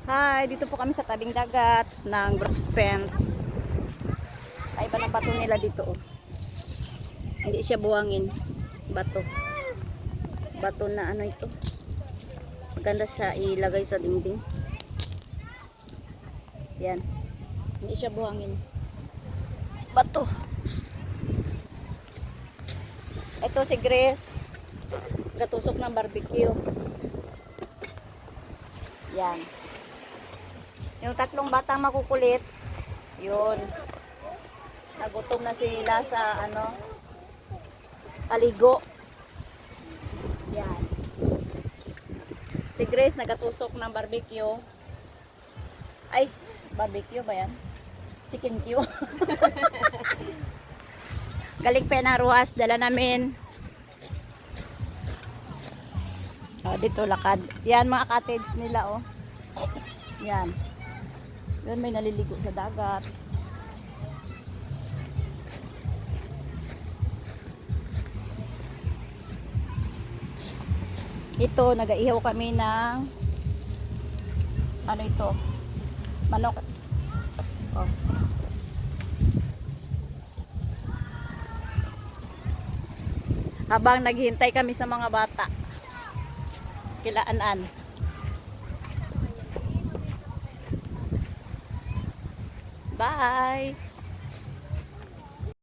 Hi, dito po kami sa tabing dagat ng Brookspen. Kaiba ng bato nila dito. Oh. Hindi siya buwangin. Bato. Bato na ano ito. Maganda siya ilagay sa dingding. Yan. Hindi siya buhangin. Bato. Ito si Grace. Gatusok ng barbecue. Yan. Yung tatlong batang makukulit, yun. Nagutom na sila sa ano, aligo. Yan. Si Grace nagatusok ng barbecue. Ay, barbecue ba yan? Chicken Q. Galing Penaruas, dala namin. Oh, dito lakad. Yan mga cottage nila oh. Yan. Doon may naliligo sa dagat. Ito, nagaihaw kami ng ano ito? Manok. Oh. Habang naghihintay kami sa mga bata. Kilaanan. Bye!